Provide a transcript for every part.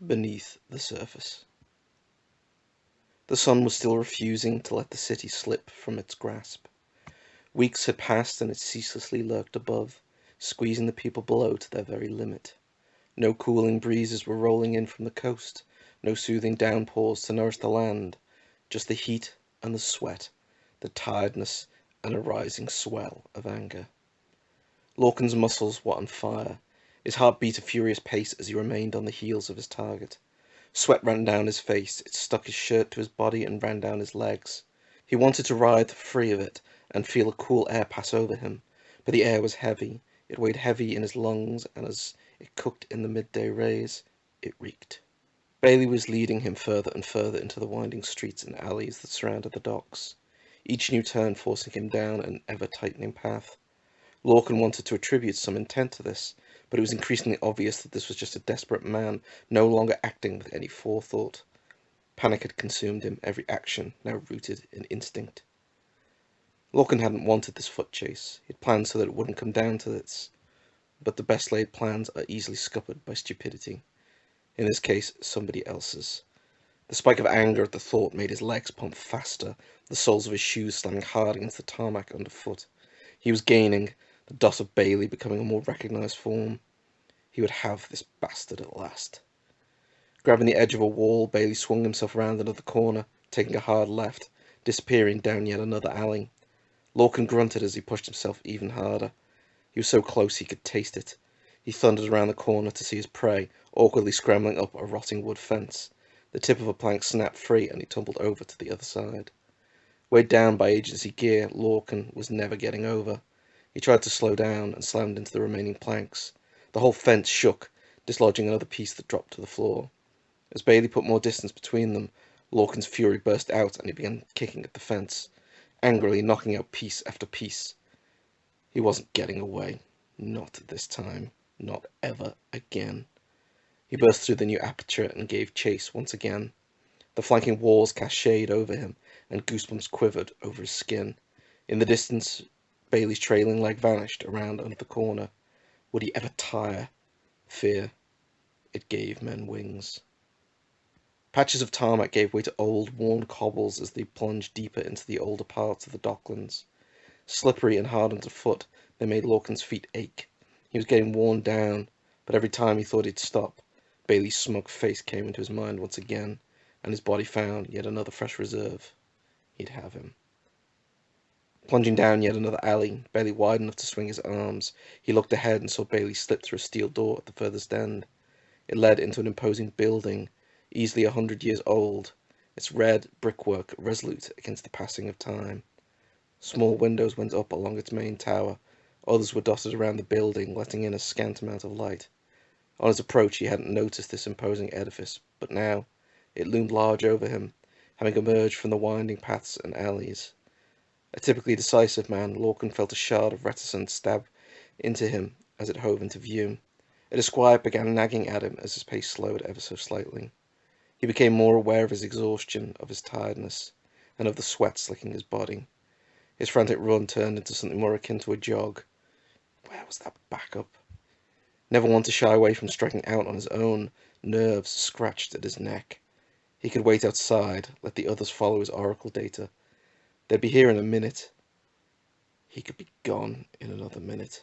beneath the surface. The sun was still refusing to let the city slip from its grasp. Weeks had passed and it ceaselessly lurked above, squeezing the people below to their very limit. No cooling breezes were rolling in from the coast, no soothing downpours to nourish the land, just the heat and the sweat, the tiredness and a rising swell of anger. Lorcan's muscles were on fire. His heart beat a furious pace as he remained on the heels of his target. Sweat ran down his face, it stuck his shirt to his body and ran down his legs. He wanted to writhe free of it and feel a cool air pass over him, but the air was heavy. It weighed heavy in his lungs, and as it cooked in the midday rays, it reeked. Bailey was leading him further and further into the winding streets and alleys that surrounded the docks, each new turn forcing him down an ever-tightening path. Lorcan wanted to attribute some intent to this, but it was increasingly obvious that this was just a desperate man, no longer acting with any forethought. Panic had consumed him, every action now rooted in instinct. Lorcan hadn't wanted this foot chase. He had planned so that it wouldn't come down to this. But the best laid plans are easily scuppered by stupidity. In this case, somebody else's. The spike of anger at the thought made his legs pump faster, the soles of his shoes slamming hard against the tarmac underfoot. He was gaining, the dot of Bailey becoming a more recognised form. He would have this bastard at last. Grabbing the edge of a wall, Bailey swung himself around another corner, taking a hard left, disappearing down yet another alley. Lorcan grunted as he pushed himself even harder. He was so close he could taste it. He thundered around the corner to see his prey, awkwardly scrambling up a rotting wood fence. The tip of a plank snapped free and he tumbled over to the other side. Weighed down by agency gear, Lorcan was never getting over. He tried to slow down and slammed into the remaining planks. The whole fence shook, dislodging another piece that dropped to the floor. As Bailey put more distance between them, Lorcan's fury burst out and he began kicking at the fence, angrily knocking out piece after piece. He wasn't getting away. Not this time. Not ever again. He burst through the new aperture and gave chase once again. The flanking walls cast shade over him, and goosebumps quivered over his skin. In the distance, Bailey's trailing leg vanished around another corner. Would he ever tire? Fear. It gave men wings. Patches of tarmac gave way to old, worn cobbles as they plunged deeper into the older parts of the docklands. Slippery and hard underfoot, they made Lorcan's feet ache. He was getting worn down, but every time he thought he'd stop, Bailey's smug face came into his mind once again, and his body found yet another fresh reserve. He'd have him. Plunging down yet another alley, barely wide enough to swing his arms, he looked ahead and saw Bailey slip through a steel door at the furthest end. It led into an imposing building, easily 100 years old, its red brickwork resolute against the passing of time. Small windows went up along its main tower, others were dotted around the building, letting in a scant amount of light. On his approach he hadn't noticed this imposing edifice, but now it loomed large over him, having emerged from the winding paths and alleys. A typically decisive man, Lorcan felt a shard of reticence stab into him as it hove into view. A disquiet began nagging at him as his pace slowed ever so slightly. He became more aware of his exhaustion, of his tiredness, and of the sweat slicking his body. His frantic run turned into something more akin to a jog. Where was that backup? Never one to shy away from striking out on his own, nerves scratched at his neck. He could wait outside, let the others follow his oracle data. They'd be here in a minute. He could be gone in another minute.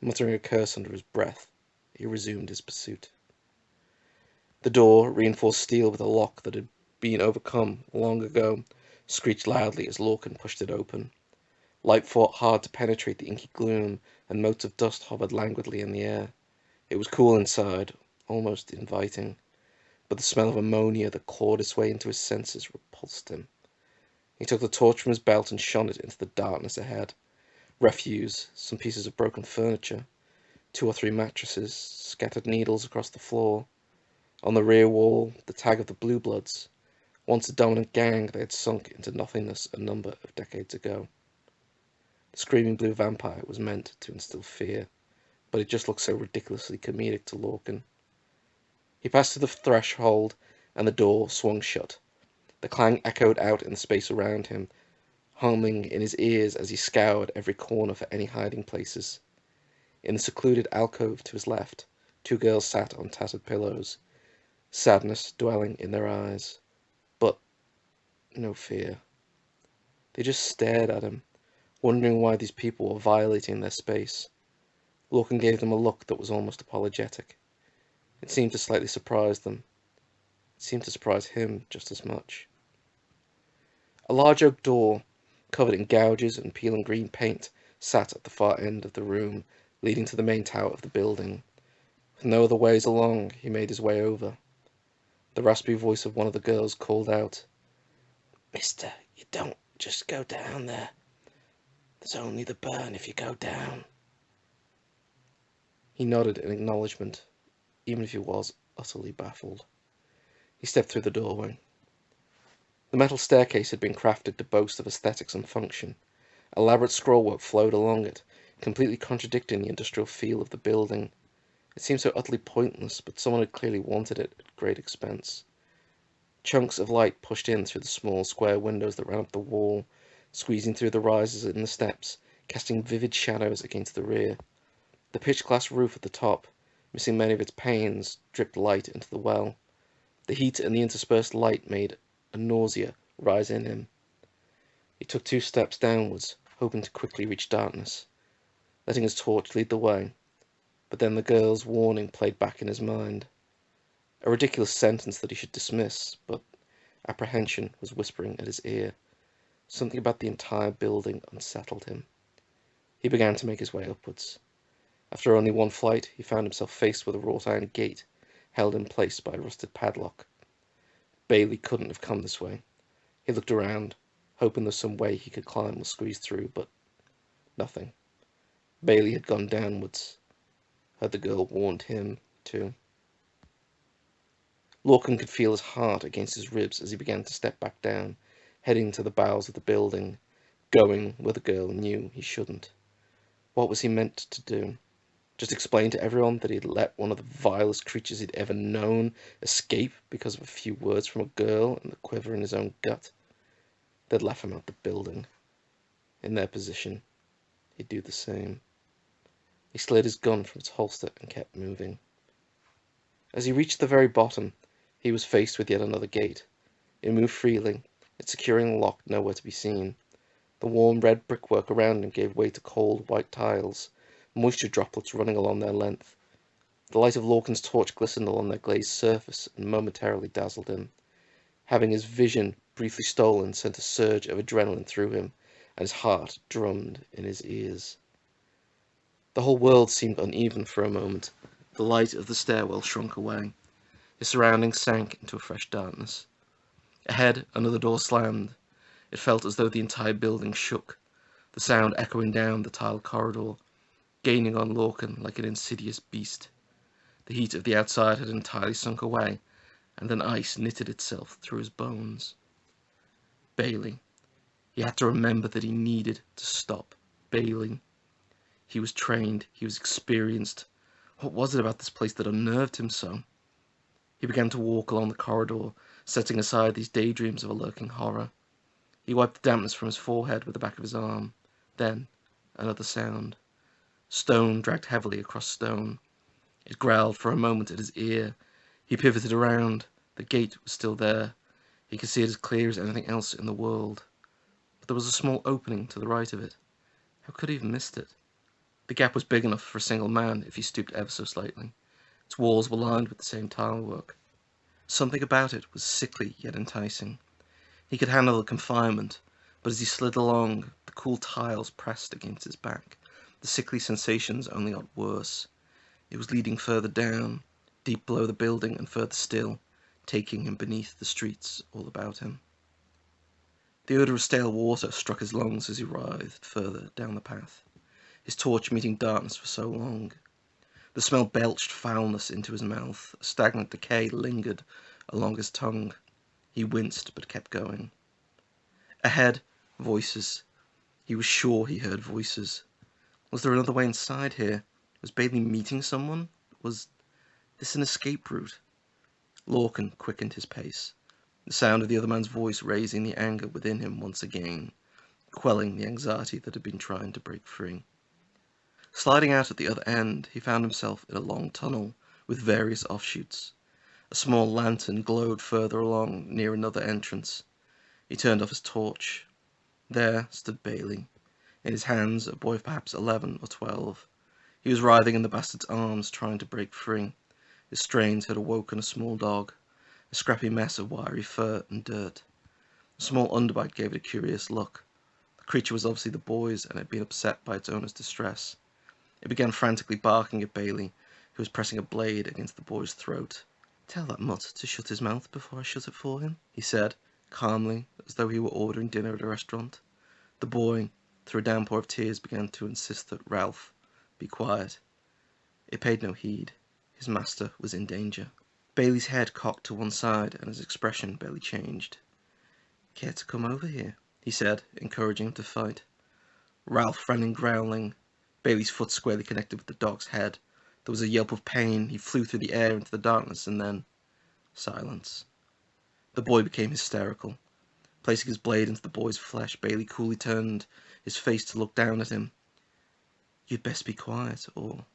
Muttering a curse under his breath, he resumed his pursuit. The door, reinforced steel with a lock that had been overcome long ago, screeched loudly as Lorcan pushed it open. Light fought hard to penetrate the inky gloom, and motes of dust hovered languidly in the air. It was cool inside, almost inviting, but the smell of ammonia that clawed its way into his senses repulsed him. He took the torch from his belt and shone it into the darkness ahead. Refuse, some pieces of broken furniture, 2 or 3 mattresses, scattered needles across the floor. On the rear wall, the tag of the Blue Bloods. Once a dominant gang, they had sunk into nothingness a number of decades ago. The screaming blue vampire was meant to instill fear, but it just looked so ridiculously comedic to Lorcan. He passed to the threshold, and the door swung shut. The clang echoed out in the space around him, humming in his ears as he scoured every corner for any hiding places. In the secluded alcove to his left, 2 girls sat on tattered pillows. sadness dwelling in their eyes, but no fear. They just stared at him, wondering why these people were violating their space. Lorcan gave them a look that was almost apologetic. It seemed to slightly surprise them. It seemed to surprise him just as much. A large oak door, covered in gouges and peeling green paint, sat at the far end of the room, leading to the main tower of the building. With no other ways along, he made his way over. The raspy voice of one of the girls called out, "Mister, you don't just go down there. There's only the burn if you go down." He nodded in acknowledgement, even if he was utterly baffled. He stepped through the doorway. The metal staircase had been crafted to boast of aesthetics and function. Elaborate scrollwork flowed along it, completely contradicting the industrial feel of the building. It seemed so utterly pointless, but someone had clearly wanted it at great expense. Chunks of light pushed in through the small square windows that ran up the wall, squeezing through the rises in the steps, casting vivid shadows against the rear. The pitch-glass roof at the top, missing many of its panes, dripped light into the well. The heat and the interspersed light made a nausea rise in him. He took 2 steps downwards, hoping to quickly reach darkness, letting his torch lead the way. But then the girl's warning played back in his mind. A ridiculous sentence that he should dismiss, but apprehension was whispering at his ear. Something about the entire building unsettled him. He began to make his way upwards. After only 1 flight, he found himself faced with a wrought iron gate, held in place by a rusted padlock. Bailey couldn't have come this way. He looked around, hoping there was some way he could climb or squeeze through, but nothing. Bailey had gone downwards. Had the girl warned him, too? Lorcan could feel his heart against his ribs as he began to step back down, heading to the bowels of the building, going where the girl knew he shouldn't. What was he meant to do? Just explain to everyone that he'd let one of the vilest creatures he'd ever known escape because of a few words from a girl and the quiver in his own gut? They'd laugh him out the building. In their position, he'd do the same. He slid his gun from its holster and kept moving. As he reached the very bottom, he was faced with yet another gate. It moved freely, its securing lock nowhere to be seen. The warm red brickwork around him gave way to cold white tiles, moisture droplets running along their length. The light of Lorcan's torch glistened along their glazed surface and momentarily dazzled him. Having his vision briefly stolen sent a surge of adrenaline through him, and his heart drummed in his ears. The whole world seemed uneven for a moment. The light of the stairwell shrunk away. His surroundings sank into a fresh darkness. Ahead, another door slammed. It felt as though the entire building shook, the sound echoing down the tiled corridor, gaining on Lorcan like an insidious beast. The heat of the outside had entirely sunk away, and then ice knitted itself through his bones. Bailey. He had to remember that he needed to stop Bailey. He was trained, he was experienced. What was it about this place that unnerved him so? He began to walk along the corridor, setting aside these daydreams of a lurking horror. He wiped the dampness from his forehead with the back of his arm. Then, another sound. Stone dragged heavily across stone. It growled for a moment at his ear. He pivoted around. The gate was still there. He could see it as clear as anything else in the world. But there was a small opening to the right of it. How could he have missed it? The gap was big enough for a single man if he stooped ever so slightly. Its walls were lined with the same tile work. Something about it was sickly yet enticing. He could handle the confinement, but as he slid along, the cool tiles pressed against his back. The sickly sensations only got worse. It was leading further down, deep below the building and further still, taking him beneath the streets all about him. The odour of stale water struck his lungs as he writhed further down the path, his torch meeting darkness for so long. The smell belched foulness into his mouth. A stagnant decay lingered along his tongue. He winced, but kept going. Ahead, voices. He was sure he heard voices. Was there another way inside here? Was Bailey meeting someone? Was this an escape route? Lorcan quickened his pace, the sound of the other man's voice raising the anger within him once again, quelling the anxiety that had been trying to break free. Sliding out at the other end, he found himself in a long tunnel with various offshoots. A small lantern glowed further along, near another entrance. He turned off his torch. There stood Bailey. In his hands, a boy of perhaps 11 or 12. He was writhing in the bastard's arms, trying to break free. His strains had awoken a small dog, a scrappy mess of wiry fur and dirt. A small underbite gave it a curious look. The creature was obviously the boy's, and had been upset by its owner's distress. It began frantically barking at Bailey, who was pressing a blade against the boy's throat. "Tell that mutt to shut his mouth before I shut it for him," he said, calmly, as though he were ordering dinner at a restaurant. The boy, through a downpour of tears, began to insist that Ralph be quiet. It paid no heed. His master was in danger. Bailey's head cocked to one side, and his expression barely changed. "Care to come over here?" he said, encouraging him to fight. Ralph ran in growling. Bailey's foot squarely connected with the dog's head. There was a yelp of pain. He flew through the air into the darkness, and then silence. The boy became hysterical. Placing his blade into the boy's flesh, Bailey coolly turned his face to look down at him. "You'd best be quiet, or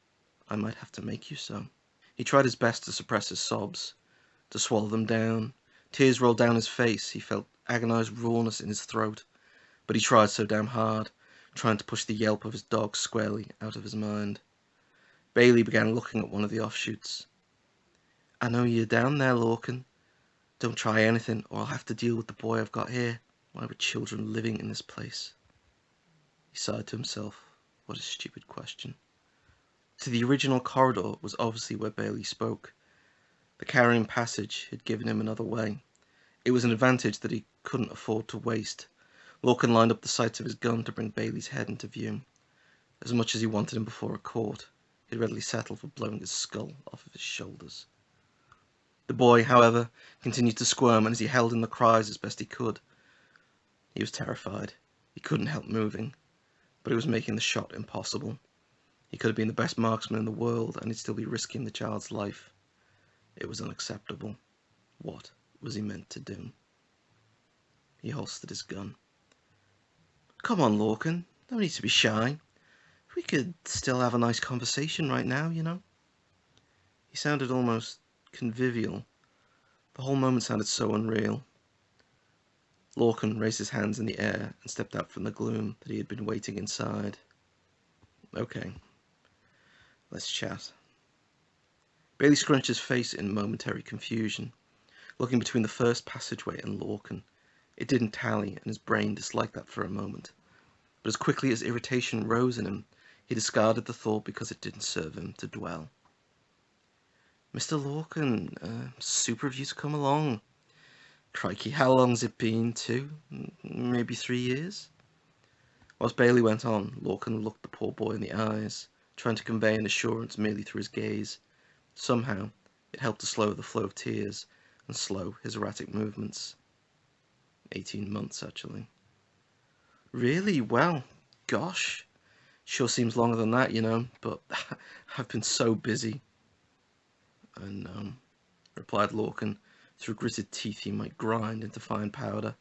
I might have to make you so." He tried his best to suppress his sobs, to swallow them down. Tears rolled down his face. He felt agonized rawness in his throat, but he tried so damn hard, trying to push the yelp of his dog squarely out of his mind. Bailey began looking at one of the offshoots. "I know you're down there, Lorcan. Don't try anything, or I'll have to deal with the boy I've got here. Why were children living in this place?" He sighed to himself. What a stupid question. To the original corridor was obviously where Bailey spoke. The carrying passage had given him another way. It was an advantage that he couldn't afford to waste. Lorcan lined up the sights of his gun to bring Bailey's head into view. As much as he wanted him before a court, he'd readily settled for blowing his skull off of his shoulders. The boy, however, continued to squirm, and as he held in the cries as best he could, he was terrified. He couldn't help moving, but it was making the shot impossible. He could have been the best marksman in the world, and he'd still be risking the child's life. It was unacceptable. What was he meant to do? He holstered his gun. "Come on, Lorcan. No need to be shy. We could still have a nice conversation right now, you know." He sounded almost convivial. The whole moment sounded so unreal. Lorcan raised his hands in the air and stepped out from the gloom that he had been waiting inside. "Okay, let's chat." Bailey scrunched his face in momentary confusion, looking between the first passageway and Lorcan. It didn't tally, and his brain disliked that for a moment. But as quickly as irritation rose in him, he discarded the thought because it didn't serve him to dwell. "Mr. Lorcan, super of you to come along. Crikey, how long's it been, too? Maybe 3 years?" Whilst Bailey went on, Lorcan looked the poor boy in the eyes, trying to convey an assurance merely through his gaze. Somehow, it helped to slow the flow of tears and slow his erratic movements. 18 months, actually. "Really? Well, gosh. Sure seems longer than that, you know, but I've been so busy." "I know," replied Lorcan. Through gritted teeth he might grind into fine powder.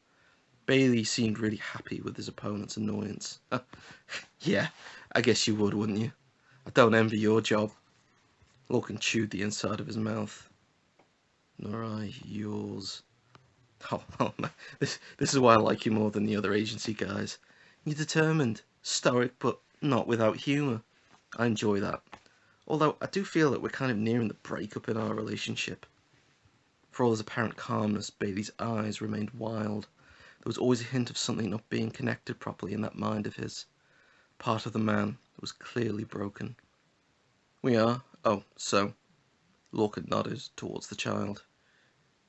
Bailey seemed really happy with his opponent's annoyance. "Yeah, I guess you would, wouldn't you? I don't envy your job." Lorcan chewed the inside of his mouth. "Nor I yours." Oh man, this is why I like you more than the other agency guys. You're determined, stoic, but not without humour. I enjoy that. Although I do feel that we're kind of nearing the breakup in our relationship. For all his apparent calmness, Bailey's eyes remained wild. There was always a hint of something not being connected properly in that mind of his. Part of the man was clearly broken. "We are? Oh, so." Lorcan nodded towards the child.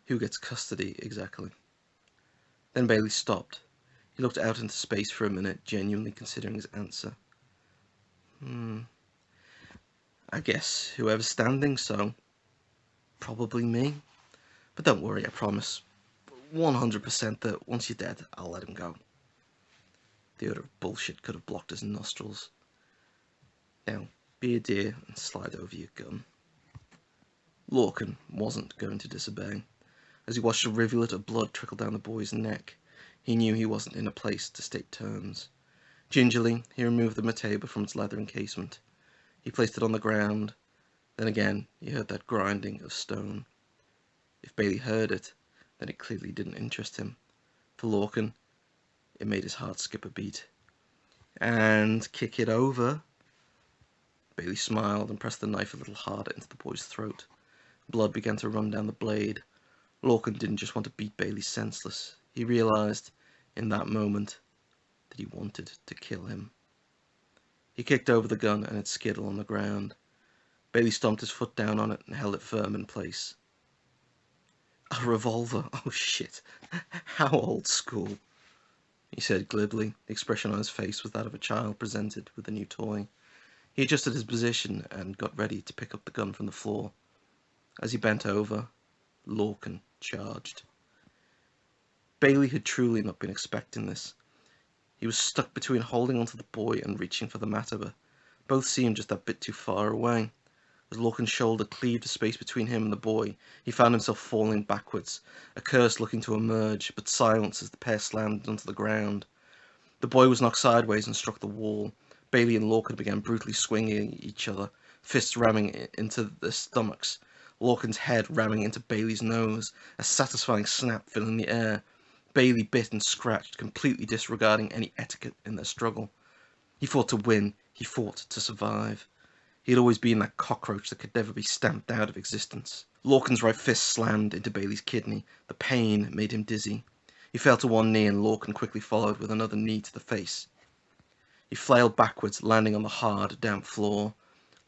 "Who gets custody, exactly?" Then Bailey stopped. He looked out into space for a minute, genuinely considering his answer. I guess whoever's standing, so probably me. But don't worry, I promise 100% that once you're dead, I'll let him go." The odor of bullshit could have blocked his nostrils. "Now, be a dear and slide over your gun." Lorcan wasn't going to disobey. As he watched a rivulet of blood trickle down the boy's neck, he knew he wasn't in a place to state terms. Gingerly, he removed the Mateba from its leather encasement. He placed it on the ground. Then again, he heard that grinding of stone. If Bailey heard it, then it clearly didn't interest him. For Lorcan, it made his heart skip a beat. "And kick it over." Bailey smiled and pressed the knife a little harder into the boy's throat. Blood began to run down the blade. Lorcan didn't just want to beat Bailey senseless. He realized, in that moment, that he wanted to kill him. He kicked over the gun and it skidded on the ground. Bailey stomped his foot down on it and held it firm in place. "A revolver? Oh shit. How old school," he said glibly. The expression on his face was that of a child presented with a new toy. He adjusted his position and got ready to pick up the gun from the floor. As he bent over, Lorcan charged. Bailey had truly not been expecting this. He was stuck between holding onto the boy and reaching for the matador. Both seemed just that bit too far away. As Lorcan's shoulder cleaved the space between him and the boy, he found himself falling backwards, a curse looking to emerge, but silenced as the pair slammed onto the ground. The boy was knocked sideways and struck the wall. Bailey and Lorcan began brutally swinging each other, fists ramming into their stomachs, Lorcan's head ramming into Bailey's nose, a satisfying snap filling the air. Bailey bit and scratched, completely disregarding any etiquette in their struggle. He fought to win, he fought to survive. He had always been that cockroach that could never be stamped out of existence. Lorcan's right fist slammed into Bailey's kidney. The pain made him dizzy. He fell to one knee and Lorcan quickly followed with another knee to the face. He flailed backwards, landing on the hard, damp floor.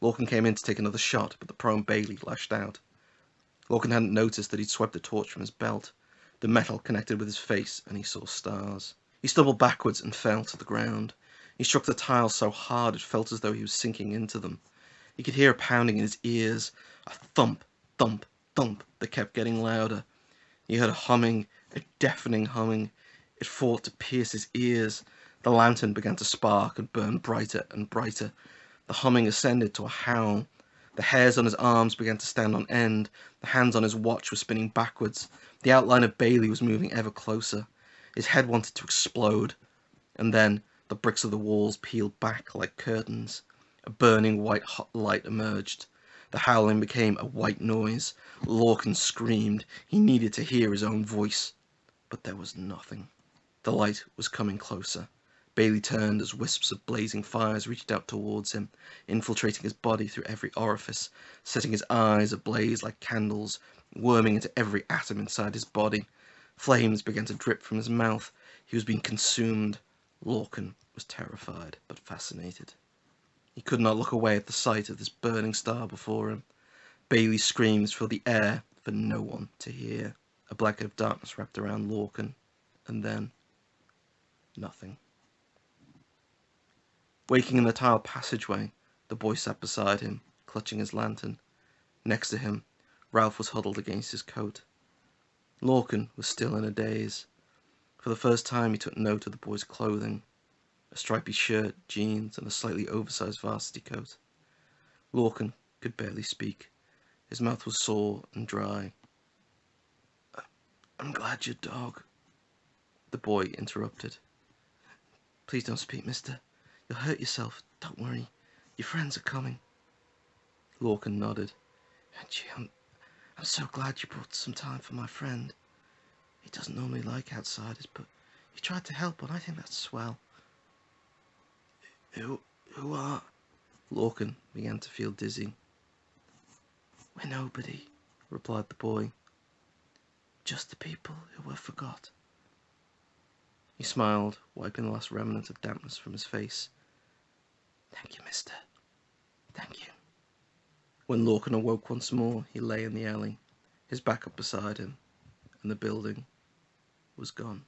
Lorcan came in to take another shot, but the prone Bailey lashed out. Lorcan hadn't noticed that he'd swept the torch from his belt. The metal connected with his face, and he saw stars. He stumbled backwards and fell to the ground. He struck the tiles so hard it felt as though he was sinking into them. He could hear a pounding in his ears, a thump, thump, thump that kept getting louder. He heard a humming, a deafening humming. It fought to pierce his ears. The lantern began to spark and burn brighter and brighter. The humming ascended to a howl. The hairs on his arms began to stand on end. The hands on his watch were spinning backwards. The outline of Bailey was moving ever closer. His head wanted to explode. And then the bricks of the walls peeled back like curtains. A burning white hot light emerged. The howling became a white noise. Lorcan screamed. He needed to hear his own voice. But there was nothing. The light was coming closer. Bailey turned as wisps of blazing fires reached out towards him, infiltrating his body through every orifice, setting his eyes ablaze like candles, worming into every atom inside his body. Flames began to drip from his mouth. He was being consumed. Lorcan was terrified, but fascinated. He could not look away at the sight of this burning star before him. Bailey's screams filled the air for no one to hear. A blanket of darkness wrapped around Lorcan, and then nothing. Waking in the tiled passageway, the boy sat beside him, clutching his lantern. Next to him, Ralph was huddled against his coat. Lorcan was still in a daze. For the first time he took note of the boy's clothing. A stripy shirt, jeans, and a slightly oversized varsity coat. Lorcan could barely speak. His mouth was sore and dry. "I'm glad your dog," the boy interrupted. "Please don't speak, mister. You'll hurt yourself. Don't worry. Your friends are coming." Lorcan nodded. "Gee, I'm so glad you brought some time for my friend. He doesn't normally like outsiders, but you tried to help, and I think that's swell." Who are?" Lorcan began to feel dizzy. "We're nobody," replied the boy. "Just the people who were forgot." He smiled, wiping the last remnant of dampness from his face. "Thank you, mister. Thank you." When Lorcan awoke once more, he lay in the alley, his back up beside him, and the building was gone.